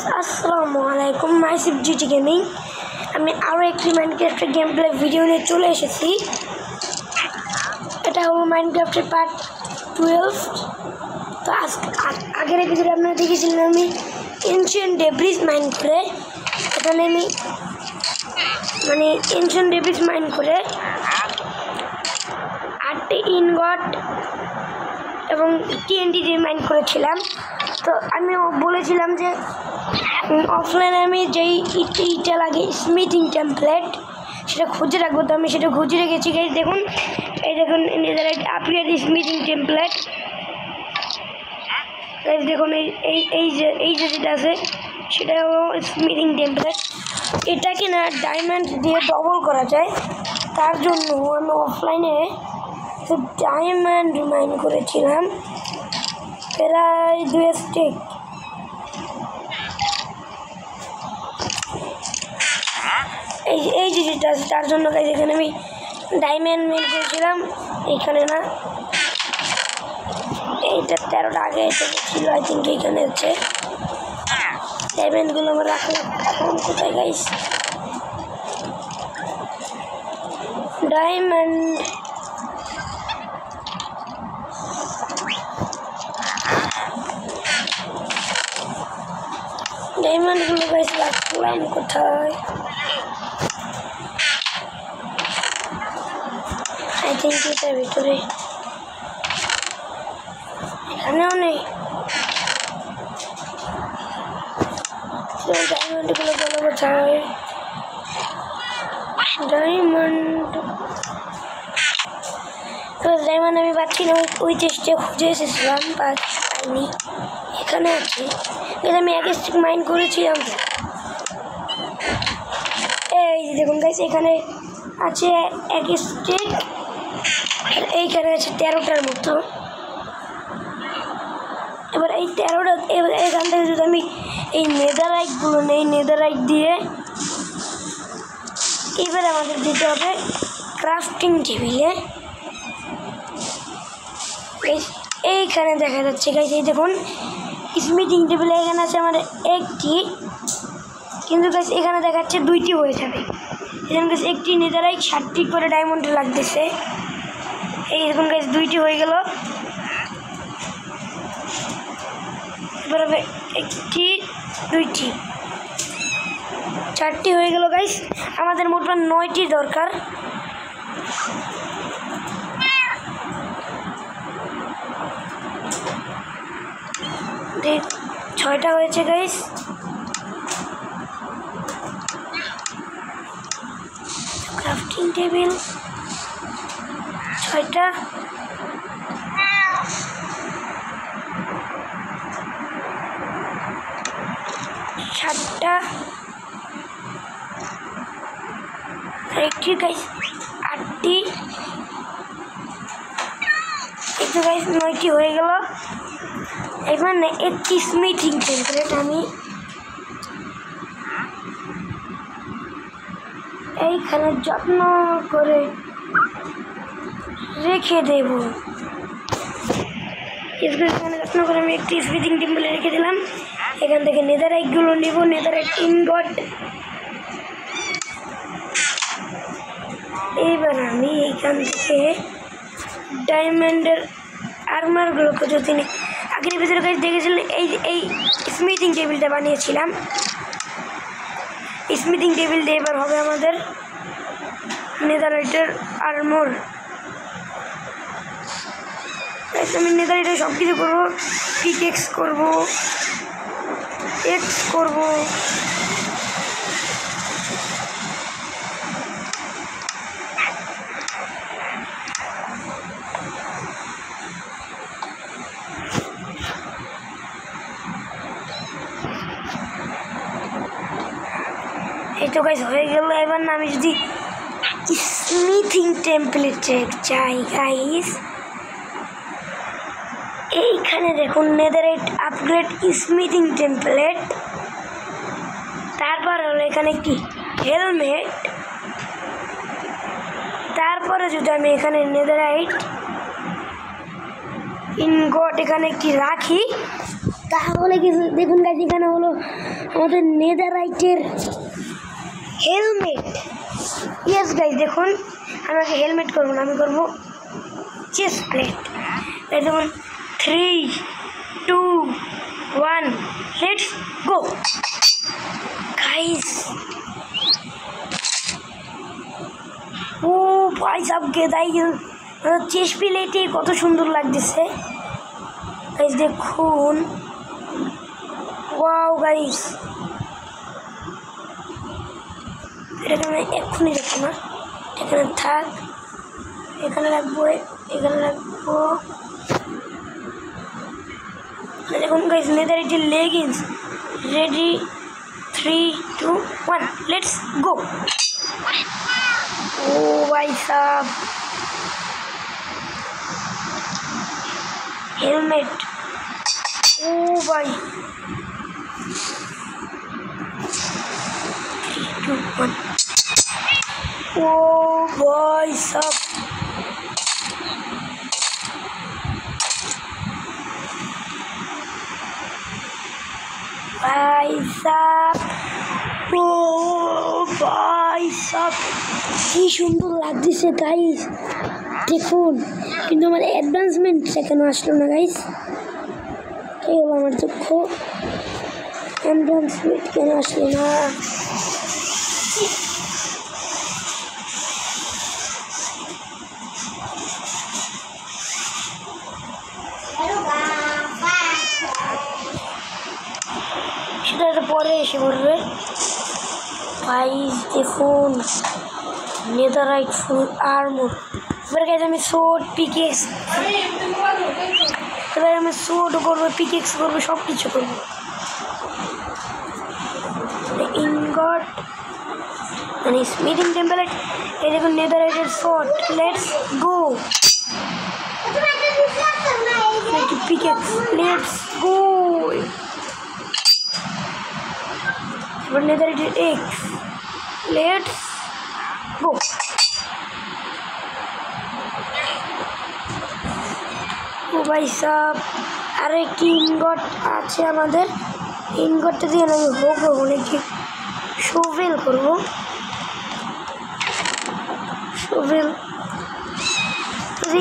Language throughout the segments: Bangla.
আসসালামু আলাইকুম মাইসিফ জিটি গেমিং। আমি আরও একটি মাইনক্রাফটের গেম প্লে ভিডিও নিয়ে চলে এসেছি। এটা হলো মাইনক্রাফটের পার্ট 12। তো আগের এপিসোডে আপনারা দেখেছিলেন আমি এনশিয়েন্ট ডেব্রিজ মাইন করে, এখানে আমি এনশিয়েন্ট ডেব্রিজ মাইন করে 8টি ইনগট এবং TNT দিয়ে মাইন করেছিলাম। তো আমি বলেছিলাম যে অফলাইনে আমি যেই ইটা লাগে স্মিথিং টেমপ্লেট সেটা খুঁজে রাখবো। তো আমি সেটা খুঁজে রেখেছি গাইস। দেখুন, এই দেখুন নেদাররাইট আপগ্রেড স্মিথিং টেমপ্লেট গাইস। দেখুন এই যে যেটা আছে সেটা হলো স্মিথিং টেমপ্লেট। এটাকে না ডায়মন্ড দিয়ে ডবল করা যায়, তার জন্য আমি অফলাইনে ডায়মন্ড মাইন করেছিলাম প্রায় 2 স্টিক। এই যে যেটা আছে তার জন্য গাইস এখানে আমি ডায়মন্ড মাইন করেছিলাম। এইখানে না, এইটা 13টা আগে ছিল আই থিঙ্ক। এইখানে হচ্ছে ডায়মন্ডগুলো আমার রাখলাম। এখন কোথায় গাইস ডায়মন্ড? ডায়মন্ডগুলো গাইস রাখলাম কোথায়? আই থিঙ্ক এটার ভিতরে, এখানেও নেই। ডায়মন্ডগুলো গেল কোথায়? ডায়মন্ড আমি পাচ্ছি না, ওই চেষ্টা খুঁজে এসেছিলাম, পাইনি। এখানে আছে, আমি এক স্টিক মাইন করেছিলাম। এই দেখুন গাইস, এখানে আছে এক স্টিক, আর এইখানে আছে 13টার মতো। এবার এই 13টা, এবার এখান থেকে যদি আমি এই নেদারাইটগুলো নেই, নেদারাইট দিয়ে এবার আমাদের দিতে হবে ক্রাফটিং টেবিলে। এইখানে দেখা যাচ্ছে গাইস, এই দেখুন স্মিথিং টেবিলে এখানে আছে আমার একটি, কিন্তু গাইস এখানে দেখাচ্ছে 2টি হয়ে যাবে। এখানে গাইস একটি নেদারাইট 60টি করে ডায়মন্ড লাগতেছে। এই দেখুন গাইস 2টি হয়ে গেল। এবার হবে 1টি, 2টি, 4টি হয়ে গেল গাইস। আমাদের মোট 9টি দরকার। দেখ 6টা হয়েছে গাইস। ক্রাফটিং টেবিল 6টা, সাতটা, একটি গাইস 8টি। এই তো গাইস 9টি হয়ে গেল। এবার না একটি স্মিথিং টেমপ্লেট আমি এইখানে যত্ন করে রেখে দেব। এখানে যত্ন করে আমি একটি স্মিথিং টেমপ্লেট রেখে দিলাম। এখান থেকে নেদারাইটগুলো নেব, নেদারাইট ইনগট। এইবার আমি এইখান থেকে ডায়মন্ডের আর্মারগুলোকে যদি আগের ভিতরে গাইস দেখেছিলেন, এই স্মিথিং টেবিলটা বানিয়েছিলাম। স্মিথিং টেবিল দিয়ে এবার হবে আমাদের নেদারাইটের আর্মর। আমি নেদারাইটে সব কিছু করবো, পিকেক্স করবো, এক্স করবো। এই তো গাইস হয়ে গেল। এবার না আমি যদি স্মিথিং টেমপ্লেট চাই গাইস, এইখানে দেখুন নেদারাইট আপগ্রেড স্মিথিং টেমপ্লেট, তারপর হলো এখানে একটি হেলমেট, তারপরে যদি আমি এখানে নেদারাইট ইনগট এখানে একটি রাখি, তাহলে কিছু দেখুন গাইজ, এখানে হলো আমাদের নেদারাইটের হেলমেট। ইয়েস গাইজ, দেখুন আমাকে হেলমেট করবো না, আমি করবো চেস্ট প্লেট। দেখুন 3, 2, 1 লেটস গো গাইজ। ও ভাই সাব গেদাই চেস্ট প্লেটে কত সুন্দর লাগতেছে গাইজ, দেখুন। ওয়াও গাইজ, এটাকে আমি এক্ষুনি দেখো না, এখানে থাক, এখানে রাখবো, এখানে রাখবো। দেখুন গাইজ, নেদারাইটের লেগিংস রেডি। 3, 2, 1 let's go. ও ভাই সাব হেলমেট, ও ভাই 3, 2, 1। ও ভাই সাব ভাই সাব, ও ভাই সাব কি সুন্দর লাগতেছে গাইস, দেখুন। কিন্তু আমার অ্যাডভান্সমেন্টটা কেন আসলো না গাইস, এই হলো আমার দুঃখ, অ্যাডভান্সমেন্ট কেন আসলো না। সেটা পরে এসে পড়বে গাইস, দেখুন নেদারাইট ফুল আর্মর। এবার গাইস আমি সোড পিকেক্স, এবার আমি সোড করবো, পিকেক্স করবো, সব কিছু করবো। ইনগট মানে স্মিথিং টেম্পলেট, এই দেখুন নেদারাইটের sword, let's go. Pickaxe, let's go. এবার নেদারাইটের এক্স, লেটস গো। ও ভাই সাব, আরেকটি ইনগট আছে আমাদের, ইনগটটা দিয়ে আমি হোক অনেকে শোভেল করবো, শোভেল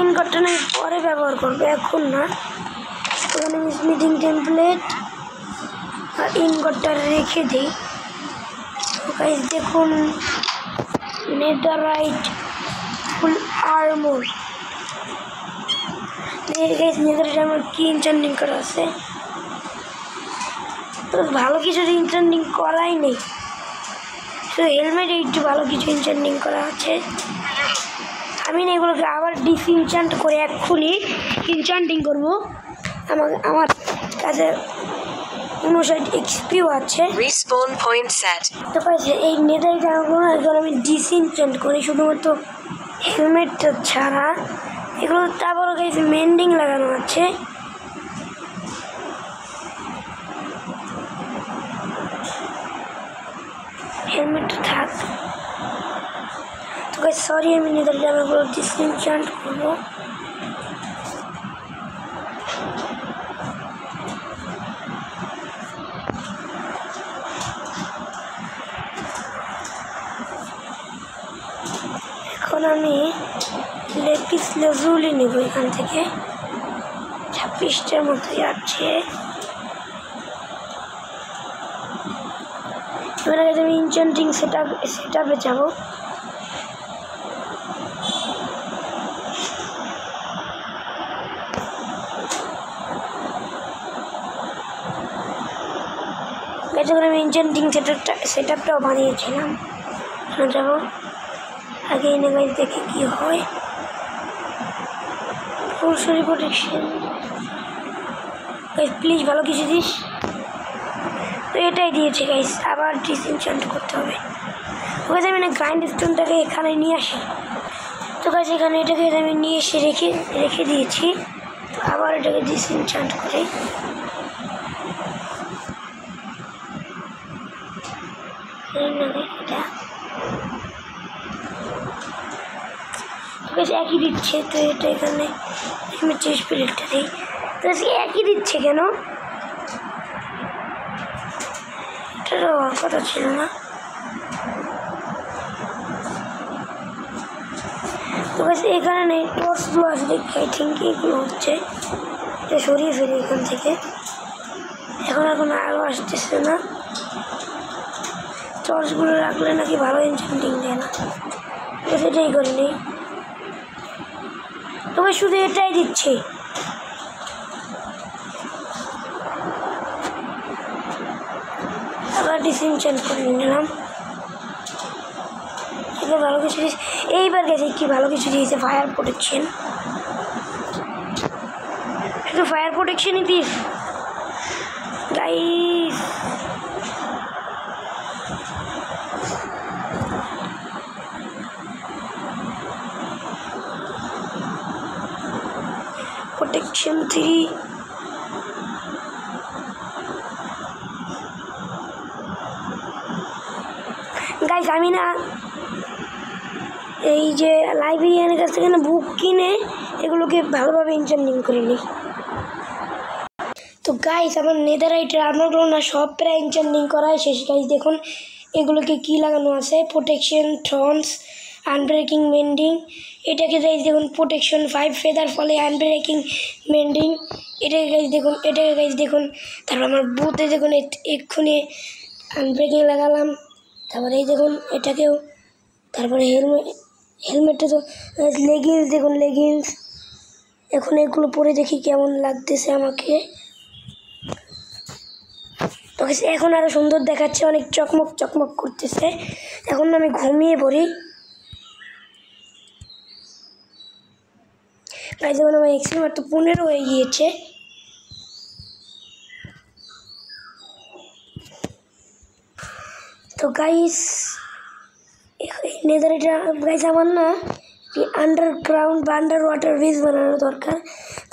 ইনগটটা আমি পরে ব্যবহার করবো, এখন না। ওখানে আমি স্মিথিং টেমপ্লেট আর ইনগটটা রেখে দিই। গাইস দেখুন নেদারাইট ফুল আর্মর, গাইস নেদারাইট আর্মর কি ইনচান্টিং করা আছে, তো ভালো কিছু ইনচান্টিং করাই নেই, শুধু হেলমেটে একটু ভালো কিছু ইনচান্টিং করা আছে। আমি না এগুলোকে আবার ডিসইনচান্ট করে এক্ষুনি ইনচান্টিং করবো। আমার কাছে 59 এক্সপিও আছে। Respawn point set. তো গাইস এই নেদারাইট আর্মরগুলো এখন আমি ডিসইনচান্ট করি, শুধুমাত্র হেলমেটটা ছাড়া। এগুলো তারপরও গাইস মেন্ডিং লাগানো আছে। হেলমেটটা থাক। তো গাইস সরি, আমি নেদারাইট আর্মরগুলো ডিসইনচান্ট করবো। এখন আমি লেপিস লাজুলি নেব, এখান থেকে 26টার মতো যাচ্ছে। এবার আগে আমি ইনচান্টিং সেট আপে যাবো। যখন আমি ইনচান্টিং সেট আপটাও বানিয়েছিলাম, যাবো আগে এনে গাইজ দেখে কি হয়। ফুল শরীর প্রোটেকশন গাইজ, প্লিজ ভালো কিছু দিস। তো এটাই দিয়েছে গাইজ, আবার ডিসইনচান্ট করতে হবে। ওকে আমি গ্রাইন্ড স্টোনটাকে এখানে নিয়ে আসি। তো গাইজ এখানে এটাকে আমি নিয়ে এসে রেখে দিয়েছি। তো আবার এটাকে ডিসইনচান্ট করে এটা বেশ একই দিচ্ছে। তো এটা এখানে ম্যাচে স্পিরিটটা দিই। তো সে একই দিচ্ছে কেন? এটা হওয়ার কথা ছিল না। তো এখানে নেই টর্চগুলো আছে দেখি, আই থিঙ্ক এগুলো হচ্ছে, এটা সরিয়ে ফেলি এখান থেকে। এখন আরও আসতেছে না। টর্চগুলো রাখলে নাকি ভালো এনচেন্টিং দেয় না, তো সেটাই করিনি। তবে শুধু এটাই দিচ্ছি। আবার ডিসএনচেন্ট করে নিলাম। এবার ভালো কিছু দিয়েছে, এইবার গেছে কি ভালো কিছু দিয়েছে, ফায়ার প্রোটেকশন। শুধু ফায়ার প্রোটেকশনই দিস গাইস। Protection 3 guys. আমি না এই যে লাইব্রেরিয়ানের কাছ থেকে না বুক কিনে এগুলোকে ভালোভাবে এনচেন্টিং করে নিই। তো গাইস আমার নেদাররাইটের আর্মারগুলো না সব প্রায় এনচেন্টিং করা শেষ গাইস। দেখুন এগুলোকে কি লাগানো আছে, প্রোটেকশন, থ্রন্স, আনব্রেকিং, মেন্ডিং। এটাকে গাইস দেখুন প্রোটেকশন 5 ফেদার ফলে আনব্রেকিং, মেন্ডিং। এটাকে গাইস দেখুন। তারপর আমার বুথে দেখুন এক্ষুনি আনব্রেকিং লাগালাম। তারপরে এই দেখুন এটাকেও। তারপরে হেলমেটটা তো লেগিংস দেখুন, লেগিংস। এখন এগুলো পরে দেখি কেমন লাগতেছে আমাকে। তো এখন আরও সুন্দর দেখাচ্ছে, অনেক চকমক করতেছে। এখন আমি ঘুমিয়ে পড়ি। গাইস যেমন আমার এক্সট্রিম তো 15 হয়ে গিয়েছে। তো গাইস নেদাররাইট গাইস আমার না আন্ডারগ্রাউন্ড বা আন্ডার ওয়াটার বেস বানানো দরকার,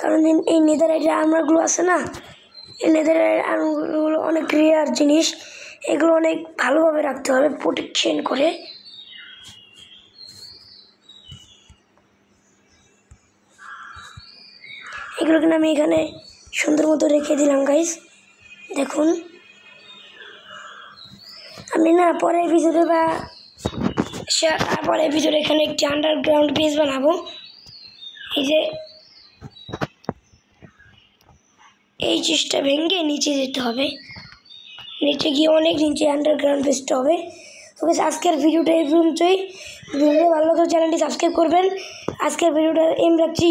কারণ এই নেদাররাইটের আর্মারগুলো আছে না, এই নেদাররাইট আর্মারগুলো অনেক রেয়ার জিনিস। এগুলো অনেক ভালোভাবে রাখতে হবে প্রোটেকশন করে। এগুলোকে আমি এখানে সুন্দর মতো রেখে দিলাম গাইস। দেখুন আমি না পরের এপিসোডে বা পরের এপিসোডে এখানে একটি আন্ডারগ্রাউন্ড বেস বানাবো। এই যে এই চেষ্টা ভেঙে নিচে যেতে হবে, নিচে গিয়ে অনেক নিচে আন্ডারগ্রাউন্ড বেসটা হবে। তবে আজকের ভিডিওটা এই পর্যন্তই। ভিডিও ভালো লাগলে চ্যানেলটি সাবস্ক্রাইব করবেন। আজকের ভিডিওটা এম রাখছি,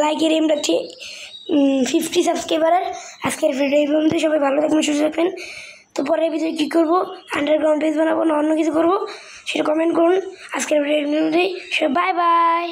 লাইকের এম রাখছি 50 সাবস্ক্রাইবারের। আজকের ভিডিও এই পর্যন্তই। সবাই ভালো থাকবেন, সুস্থ থাকবেন। তো পরের ভিডিও কী করবো, আন্ডারগ্রাউন্ড বেস বানাবো না অন্য কিছু করবো, সেটা কমেন্ট করুন। আজকের ভিডিও এই পর্যন্তই। সবাই বাই বাই।